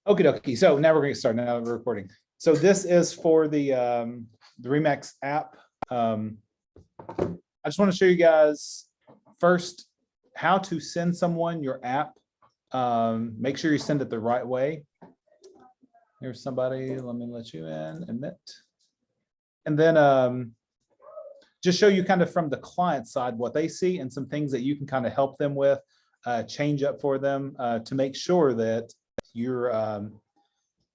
Okie dokie. So now we're going to start. Now we're recording. So this is for the Remax app. I just want to show you guys first how to send someone your app. Make sure you send it the right way. Here's somebody. Let me let you in. Admit. And then just show you kind of from the client side what they see and some things that you can kind of help them with, change up for them to make sure that you're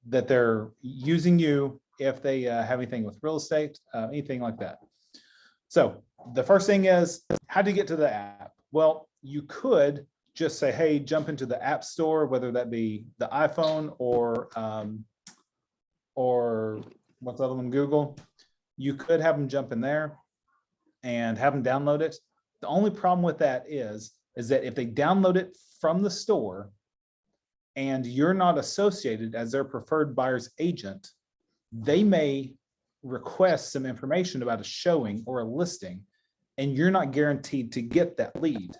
that they're using you if they have anything with real estate, anything like that. So the first thing is, how do you get to the app? Well, you could just say, hey, jump into the app store, whether that be the iPhone or what's the other one, Google. You could have them jump in there and have them download it. The only problem with that is that if they download it from the store and you're not associated as their preferred buyer's agent, they may request some information about a showing or a listing, and you're not guaranteed to get that lead.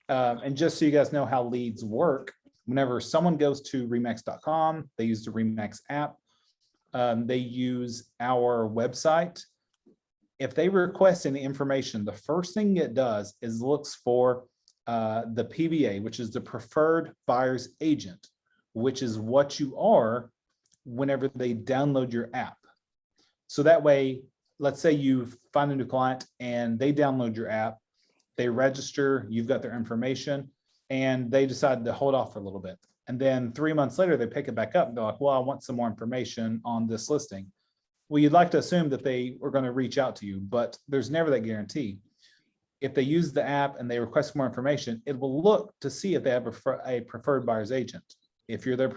And just so you guys know how leads work, whenever someone goes to remax.com, they use the Remax app, they use our website. If they request any information, the first thing it does is looks for the PBA, which is the preferred buyer's agent, which is what you are whenever they download your app. So that way, let's say you find a new client and they download your app, they register, you've got their information, and they decide to hold off for a little bit. And then 3 months later, they pick it back up and they're like, well, I want some more information on this listing. Well, you'd like to assume that they are going to reach out to you, but there's never that guarantee. If they use the app and they request more information, it will look to see if they have a preferred buyer's agent. If you're their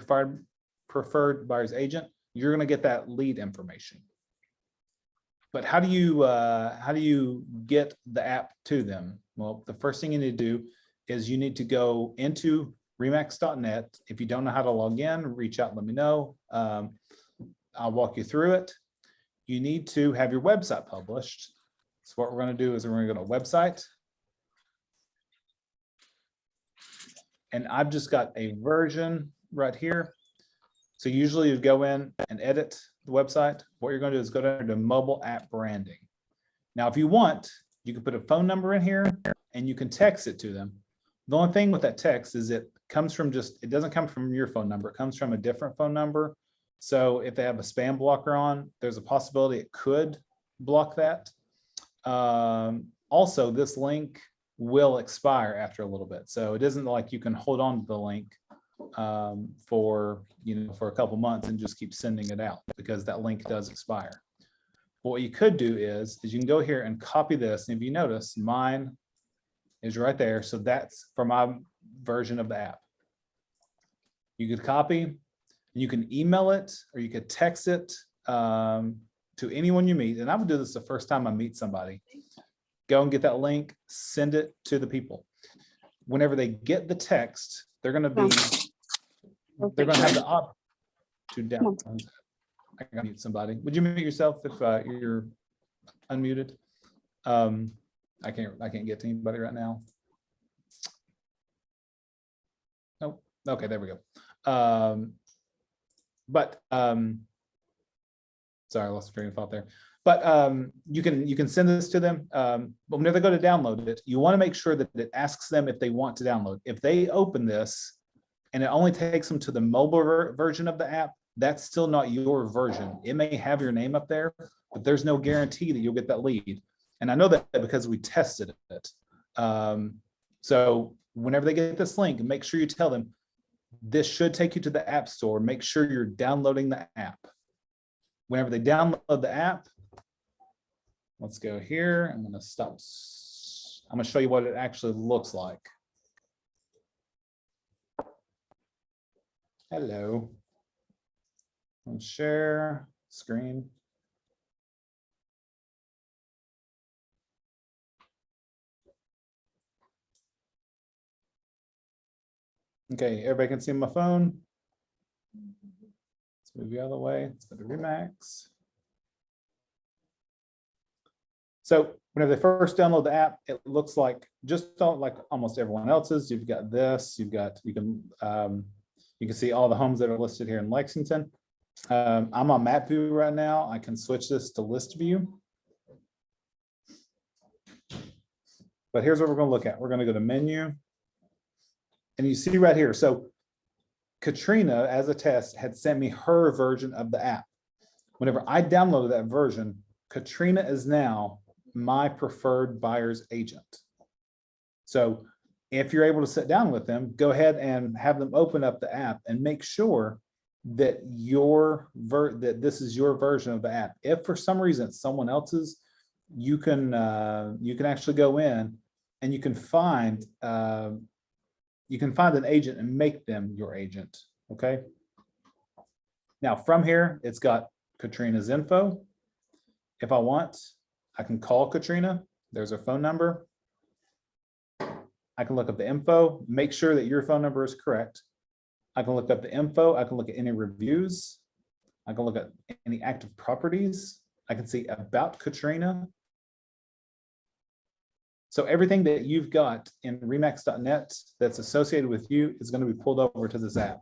preferred buyer's agent, you're going to get that lead information. But how do you get the app to them? Well, the first thing you need to do is you need to go into remax.net. If you don't know how to log in, reach out and let me know. I'll walk you through it. You need to have your website published. So what we're going to do is we're going to go to website. And I've just got a version right here. So usually you go in and edit the website. What you're going to do is go down to mobile app branding. Now, if you want, you can put a phone number in here and you can text it to them. The only thing with that text is it comes from it doesn't come from your phone number. It comes from a different phone number. So if they have a spam blocker on, there's a possibility it could block that. Also, this link will expire after a little bit. So it isn't like you can hold on to the link for a couple months and just keep sending it out, because that link does expire. But what you could do is you can go here and copy this. And if you notice, mine is right there. So that's for my version of the app. You could copy, you can email it, or you could text it to anyone you meet. And I would do this the first time I meet somebody. Go and get that link, send it to the people. Whenever they get the text, they're going to have the option to download. I can mute somebody. Would you mute yourself if you're unmuted? I can't get to anybody right now. Oh, okay, there we go. Sorry, I lost train of thought there. But you can send this to them. But whenever they go to download it, you want to make sure that it asks them if they want to download. If they open this and it only takes them to the mobile version of the app, that's still not your version. It may have your name up there, but there's no guarantee that you'll get that lead. And I know that because we tested it. So whenever they get this link, make sure you tell them this should take you to the app store. Make sure you're downloading the app. Whenever they download the app, let's go here. I'm going to stop. I'm going to show you what it actually looks like. Hello. Let's share screen. Okay, everybody can see my phone. Let's move the other way. Let's go to Remax. So whenever they first download the app, it looks like just like almost everyone else's. You've got this. You You can see all the homes that are listed here in Lexington. I'm on map view right now. I can switch this to list view. But here's what we're going to look at. We're going to go to menu. And you see right here. So Katrina, as a test, had sent me her version of the app. Whenever I downloaded that version, Katrina is now my preferred buyer's agent. So if you're able to sit down with them, go ahead and have them open up the app and make sure that that this is your version of the app. If for some reason it's someone else's, you can actually go in and you can find an agent and make them your agent. Okay. Now from here, it's got Katrina's info. If I want, I can call Katrina. There's her phone number. I can look up the info, make sure that your phone number is correct. I can look up the info. I can look at any reviews. I can look at any active properties. I can see about Katrina. So everything that you've got in remax.net that's associated with you is going to be pulled over to this app.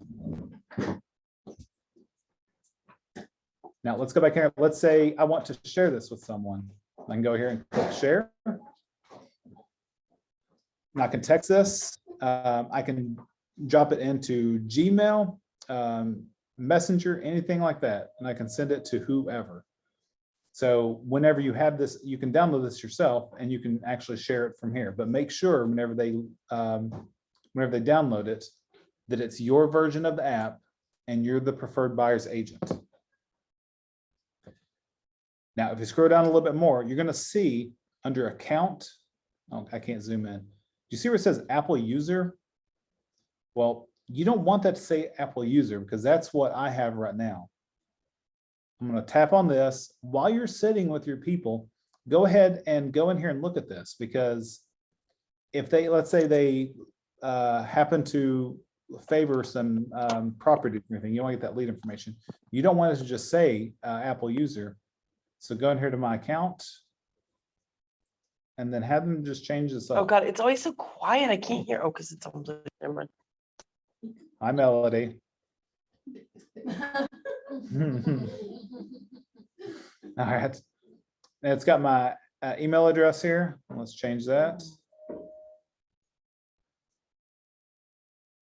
Now let's go back here. Let's say I want to share this with someone. I can go here and click share. And I can text this. I can drop it into Gmail, Messenger, anything like that. And I can send it to whoever. So whenever you have this, you can download this yourself and you can actually share it from here. But make sure whenever they download it, that it's your version of the app and you're the preferred buyer's agent. Now, if you scroll down a little bit more, you're going to see under account. Oh, I can't zoom in. You see where it says Apple user? Well, you don't want that to say Apple user because that's what I have right now. I'm going to tap on this. While you're sitting with your people, go ahead and go in here and look at this, because if they, let's say they happen to favor some property or anything, you want to get that lead information. You don't want it to just say Apple user. So go in here to my account and then have them just change this up. Oh God, it's always so quiet. I can't hear. Oh, because it's on Blue. Never mind. Hi, Melody. All right. And it's got my email address here. Let's change that.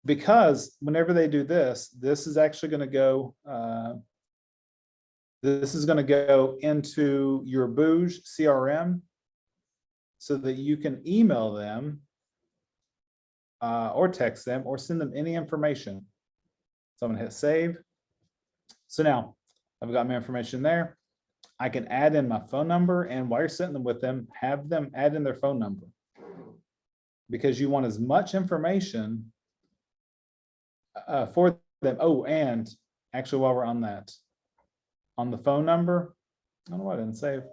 Because whenever they do this, this is actually going to go, into your Bouge CRM so that you can email them or text them or send them any information. So I'm going to hit save. So now I've got my information there. I can add in my phone number, and while you're sitting with them, have them add in their phone number, because you want as much information for them. Oh, and actually, while we're on that, on the phone number, I don't know why I didn't save.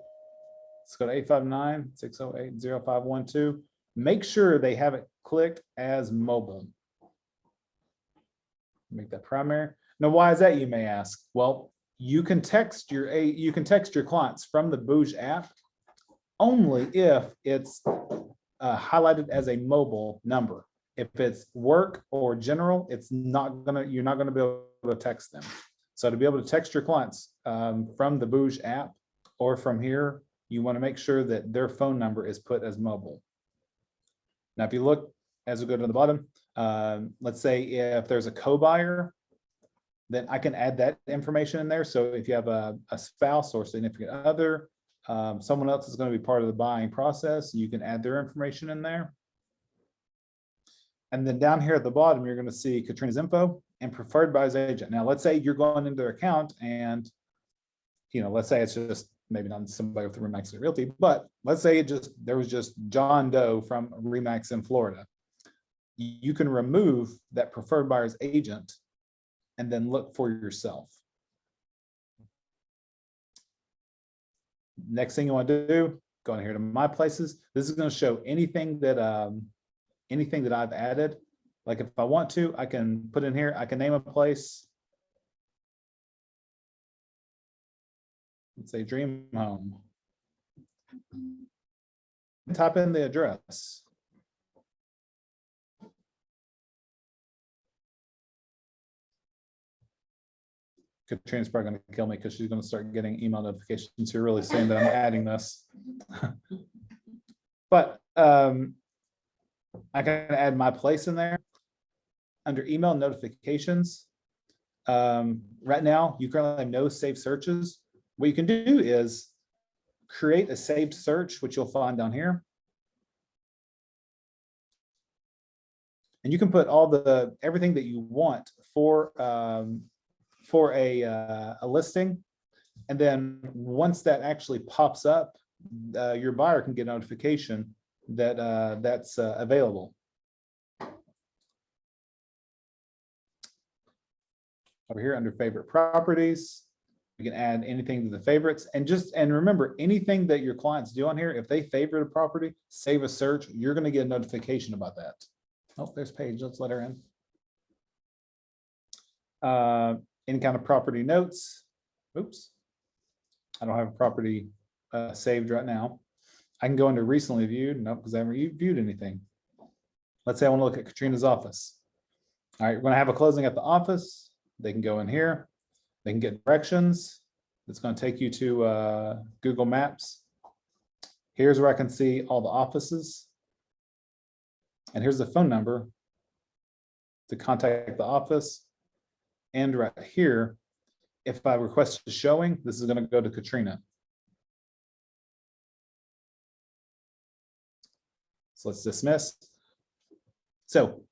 Let's go to 859-608-0512. Make sure they have it clicked as mobile. Make that primary. Now, why is that, you may ask? Well, you can text your clients from the Bouge app only if it's highlighted as a mobile number. If it's work or general, you're not gonna be able to text them. So to be able to text your clients from the Bouge app or from here, you want to make sure that their phone number is put as mobile. Now, if you look as we go to the bottom, let's say if there's a co-buyer, then I can add that information in there. So if you have a spouse or significant other, someone else is going to be part of the buying process, you can add their information in there. And then down here at the bottom, you're going to see Katrina's info and preferred buyer's agent. Now, let's say you're going into their account and, let's say it's just maybe not somebody with Remax at Realty, but let's say there was just John Doe from Remax in Florida. You can remove that preferred buyer's agent and then look for yourself. Next thing you want to do, go in here to my places. This is going to show anything that I've added. Like if I want to, I can put in here, I can name a place. Let's say Dream Home. Type in the address. Katrina's probably gonna kill me because she's gonna start getting email notifications here really soon that I'm adding this. But I can add my place in there under email notifications. Right now, you currently have no saved searches. What you can do is create a saved search, which you'll find down here. And you can put all everything that you want for a listing. And then once that actually pops up, your buyer can get notification that that's available. Over here under favorite properties, you can add anything to the favorites, and remember, anything that your clients do on here, if they favorite a property, save a search, you're going to get a notification about that. Oh, there's Paige. Let's let her in. Any kind of property notes. Oops. I don't have a property saved right now. I can go into recently viewed. No, because I haven't viewed anything. Let's say I want to look at Katrina's office. All right, we're going to have a closing at the office. They can go in here. They can get directions. It's going to take you to Google Maps. Here's where I can see all the offices. And here's the phone number to contact the office. And right here, if I request a showing, this is going to go to Katrina. So let's dismiss. So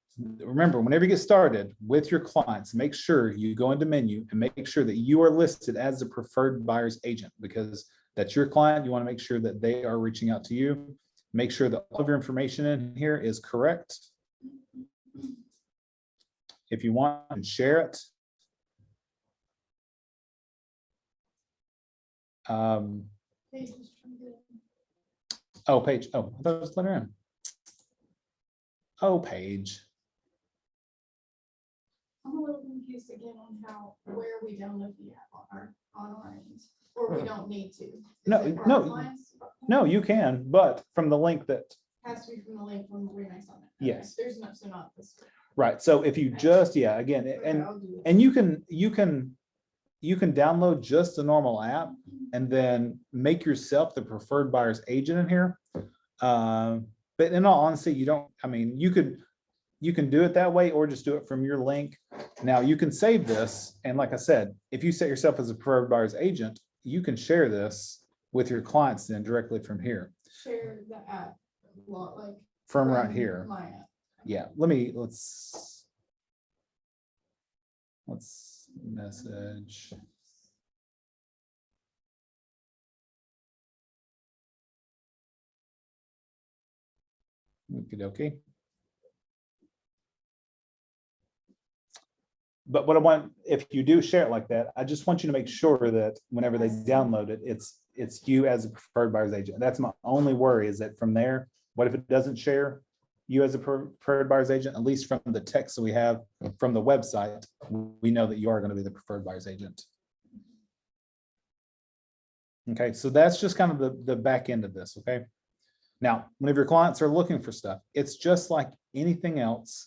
remember, whenever you get started with your clients, make sure you go into menu and make sure that you are listed as the preferred buyer's agent, because that's your client. You want to make sure that they are reaching out to you. Make sure that all of your information in here is correct. If you want, and share it. Oh, Paige. Oh, I thought I was letting her in. Oh, Paige. I'm a little confused again on where we download the app on our end, or we don't need to. No, you can, but from the link that Has to be from the link from Where Nice on it. Yes. There's no, so not this. right. So if you just, yeah, again, and you can download just the normal app and then make yourself the preferred buyer's agent in here. But in all honesty, you don't, I mean, you can do it that way or just do it from your link. Now you can save this. And like I said, if you set yourself as a preferred buyer's agent, you can share this with your clients then directly from here. Share the app, like From right here. My app. Yeah, let's message. Okey-dokey. But what I want, if you do share it like that, I just want you to make sure that whenever they download it, it's you as a preferred buyer's agent. That's my only worry, is that from there, what if it doesn't share you as a preferred buyer's agent? At least from the text that we have from the website, we know that you are going to be the preferred buyer's agent. Okay, so that's just kind of the back end of this. Okay. Now, whenever your clients are looking for stuff, it's just like anything else.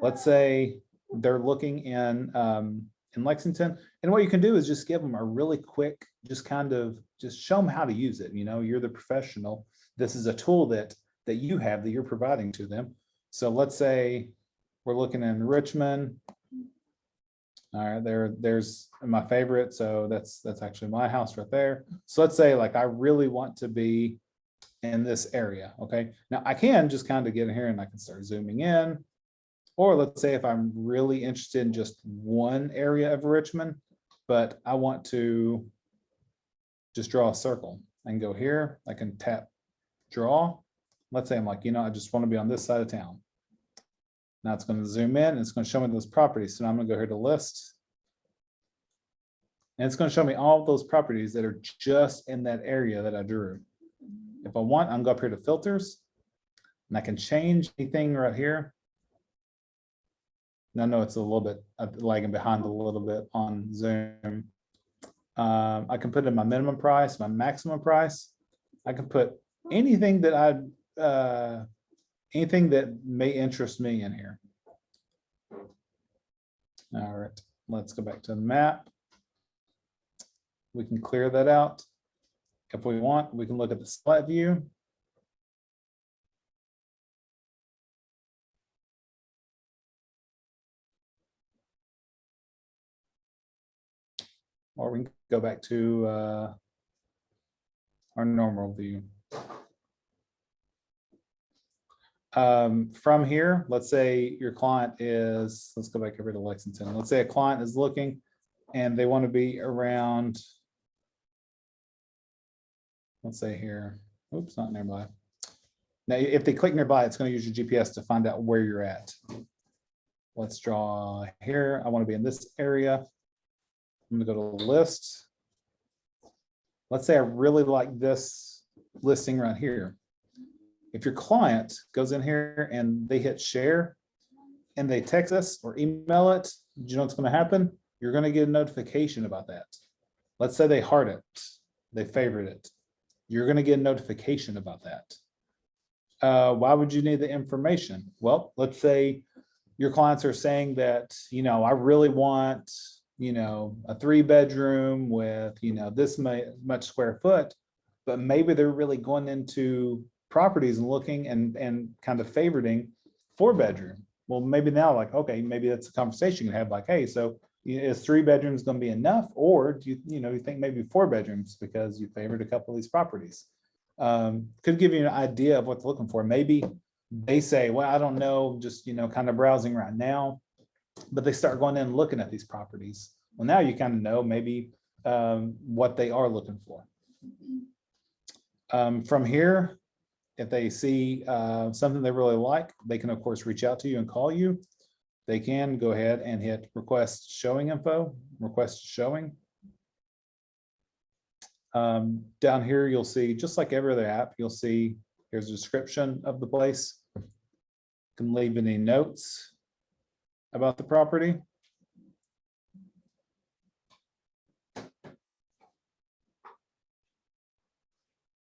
Let's say they're looking in Lexington, and what you can do is just give them a really quick, just show them how to use it. You know, you're the professional. This is a tool that you have that you're providing to them. So let's say we're looking in Richmond. All right, there's my favorite. So that's actually my house right there. So let's say like I really want to be in this area. Okay, now I can just kind of get in here and I can start zooming in. Or let's say if I'm really interested in just one area of Richmond, but I want to just draw a circle and go here, I can tap draw. Let's say I'm like, you know, I just want to be on this side of town. Now it's going to zoom in and it's going to show me those properties. So now I'm going to go here to list. And it's going to show me all of those properties that are just in that area that I drew. If I want, I'm going to go up here to filters and I can change anything right here. No, it's a little bit lagging behind a little bit on Zoom. I can put in my minimum price, my maximum price. I can put anything that anything that may interest me in here. All right, let's go back to the map. We can clear that out. If we want, we can look at the split view. Or we can go back to our normal view. From here, let's say your client is, let's go back over to Lexington. Let's say a client is looking and they want to be around, let's say here, oops, not nearby. Now, if they click nearby, it's going to use your GPS to find out where you're at. Let's draw here. I want to be in this area. I'm going to go to list. Let's say I really like this listing right here. If your client goes in here and they hit share and they text us or email it, you know what's going to happen? You're going to get a notification about that. Let's say they heart it, they favorite it. You're going to get a notification about that. Why would you need the information? Well, let's say your clients are saying that, you know, I really want, you know, a 3-bedroom with, you know, this much square foot, but maybe they're really going into properties and looking and kind of favoriting 4-bedroom. Well, maybe now, like, okay, maybe that's a conversation you can have, like, hey, so is 3 bedrooms going to be enough, or do you think maybe 4 bedrooms because you favored a couple of these properties? Could give you an idea of what they're looking for. Maybe they say, well, I don't know, just, you know, kind of browsing right now, but they start going in and looking at these properties. Well, now you kind of know maybe what they are looking for. From here, if they see something they really like, they can, of course, reach out to you and call you. They can go ahead and hit request showing info, request showing. Down here, you'll see, just like every other app, you'll see here's a description of the place. You can leave any notes about the property.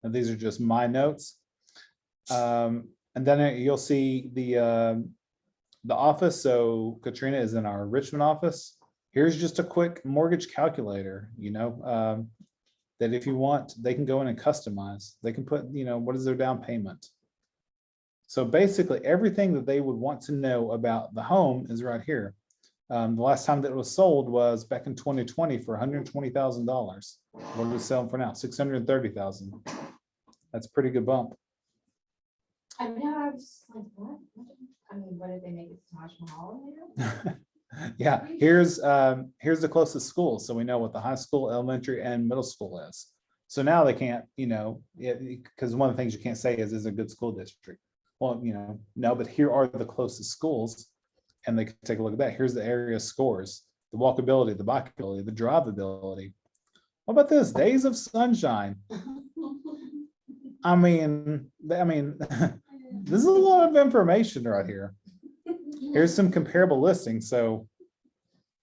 And these are just my notes. And then you'll see the office. So Katrina is in our Richmond office. Here's just a quick mortgage calculator, you know, that if you want, they can go in and customize. They can put, you know, what is their down payment? So basically everything that they would want to know about the home is right here. The last time that it was sold was back in 2020 for $120,000. What are we selling for now? $630,000. That's a pretty good bump. I know, I was like, what? I mean, what did they make it to Taj Mahal in there? Yeah, here's the closest school, so we know what the high school, elementary, and middle school is. So now they can't, you know, because one of the things you can't say is a good school district. Well, you know, no, but here are the closest schools, and they can take a look at that. Here's the area scores, the walkability, the bikeability, the drivability. What about this? Days of sunshine. I mean, this is a lot of information right here. Here's some comparable listings. So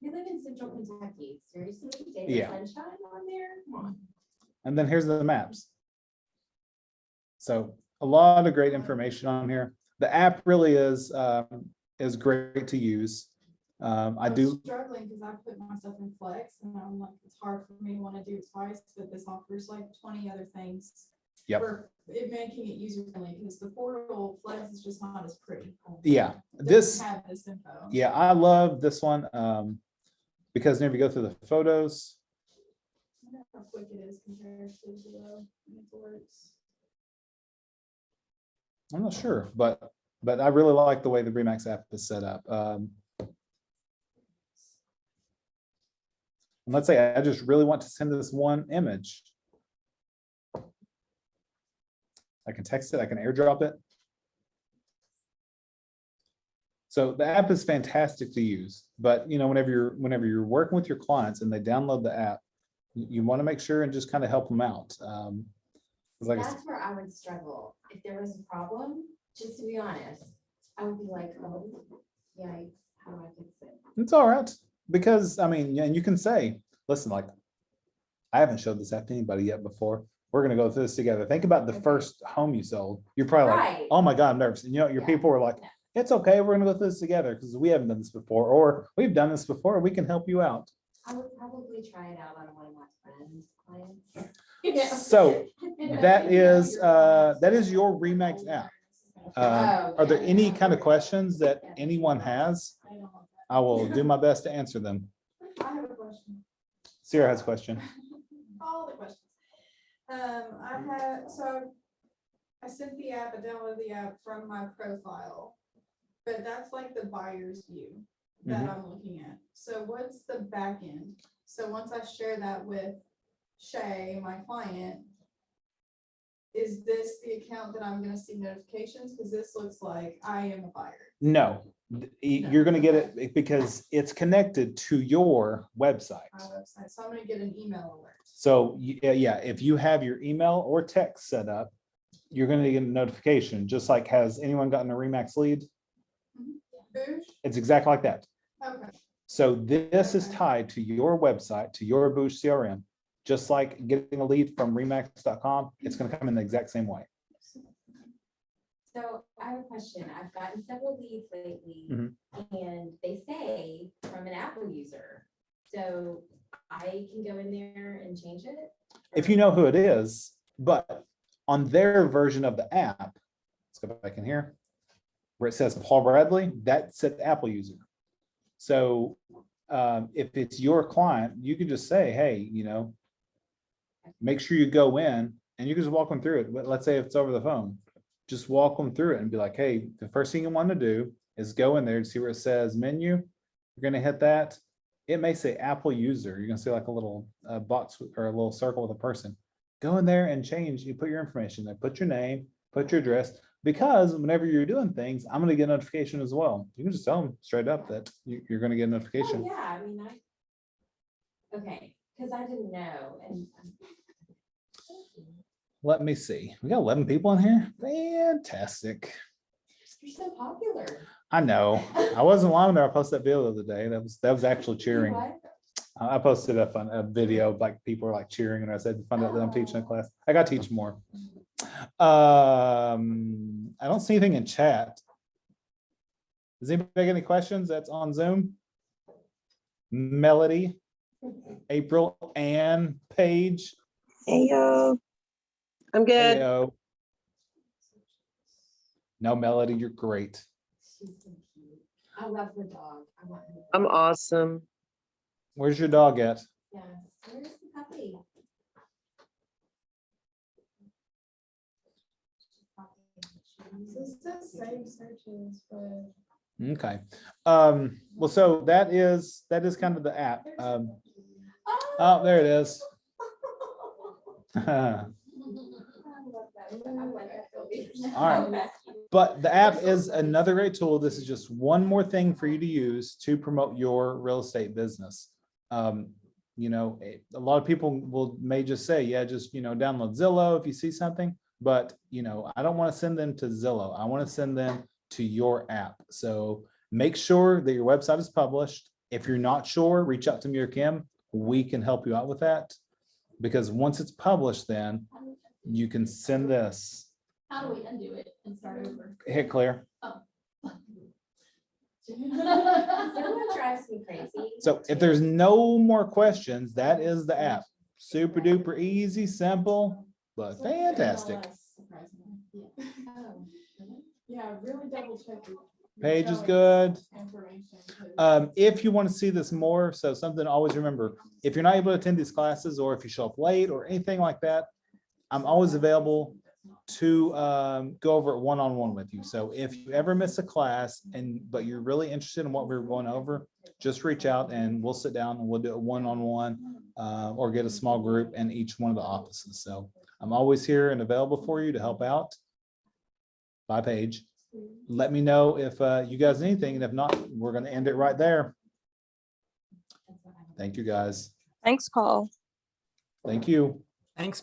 We live in central Kentucky, seriously, day Yeah. of sunshine on there, come on. and then here's the maps. So a lot of great information on here. The app really is great to use. I was do. struggling because I put myself in Flex and I'm like, it's hard for me to want to do it twice, but this offers like 20 other things. Yep. For it making it user friendly, because the portal Flex is just not as pretty. Yeah, It this. doesn't have this info. Yeah, I love this one because whenever you go through the photos, I wonder how quick it is compared to Zillow and it works. I'm not sure, but I really like the way the Remax app is set up. And let's say I just really want to send this one image. I can text it, I can airdrop it. So the app is fantastic to use, but you know, whenever you're working with your clients and they download the app, you want to make sure and just kind of help them out. Like I said, That's where I would struggle. If there was a problem, just to be honest, I would be like, oh, yikes, how do I fix it? it's all right, because I mean, and you can say, listen, like, I haven't showed this app to anybody yet before. We're gonna go through this together. Think about the Okay. first home you sold. You're probably like, Right. oh my God, I'm nervous. And you know, your Yeah. people were like, it's okay, we're gonna go through this together because we haven't done this before, or we've done this before, we can help you out. I would probably try it out on one of my friends' clients. So that is your Remax app. Are there any kind of questions that anyone has? I will do my best to answer them. I have a question. Sarah has a question. All the questions. I sent the app, I downloaded the app from my profile, but that's like the buyer's view that I'm looking at. So what's the back end? So once I share that with Shay, my client, is this the account that I'm gonna see notifications? Because this looks like I am a buyer. No, you're gonna get it because it's connected to your website. My website, so I'm gonna get an email alert. So yeah, if you have your email or text set up, you're gonna get a notification, just like, has anyone gotten a Remax lead? Boosh? It's exactly like that. Okay. So this is tied to your website, to your Boosh CRM, just like getting a lead from remax.com. It's gonna come in the exact same way. So I have a question. I've gotten several leads lately Mhm. and they say from an Apple user. So I can go in there and change it? If you know who it is, but on their version of the app, let's go back in here, where it says Paul Bradley, that's an Apple user. So if it's your client, you can just say, hey, make sure you go in and you can just walk them through it. But let's say if it's over the phone, just walk them through it and be like, hey, the first thing you want to do is go in there and see where it says menu. You're gonna hit that. It may say Apple user. You're gonna see like a little box or a little circle with a person. Go in there and change. You put your information there, put your name, put your address, because whenever you're doing things, I'm gonna get a notification as well. You can just tell them straight up that you're gonna get a Oh, notification. yeah, I mean, okay, because I didn't know and. Let me see. We got 11 people in here. Fantastic. You're so popular. I know. I wasn't long there. I posted that video the other day. That was actually cheering. What? I posted a video, like people were like cheering, and I said, find out that I'm teaching a class. I got to teach more. I don't see anything in chat. Does anybody have any questions that's on Zoom? Melody, April, Ann, Paige. Hey, yo. I'm good. Heyo. No, Melody, you're great. She's so cute. I love her dog. I want her. I'm awesome. Where's your dog at? Yes, where's the puppy? This does save searches, but. Okay. Well, so that is kind of the app. Oh, there it is. All right. But the app is another great tool. This is just one more thing for you to use to promote your real estate business. A lot of people may just say, yeah, just, download Zillow if you see something, but I don't want to send them to Zillow. I want to send them to your app. So make sure that your website is published. If you're not sure, reach out to me or Kim. We can help you out with that, because once it's published, then you can send this. How do we undo it and start over? Hit clear. Zillow drives me crazy. So if there's no more questions, that is the app. Super duper easy, simple, but fantastic. Oh, Yeah, really double check. your Page is showing good. Information. 'Cause If you want to see this more, so something to always remember, if you're not able to attend these classes, or if you show up late or anything like that, I'm always available to go over it one-on-one with you. So if you ever miss a class but you're really interested in what we're going over, just reach out and we'll sit down and we'll do it one-on-one, or get a small group in each one of the offices. So I'm always here and available for you to help out. Bye, Paige. Let me know if you guys need anything, and if not, we're going to end it right there. Thank you, guys. Thanks, Paul. Thank you. Thanks,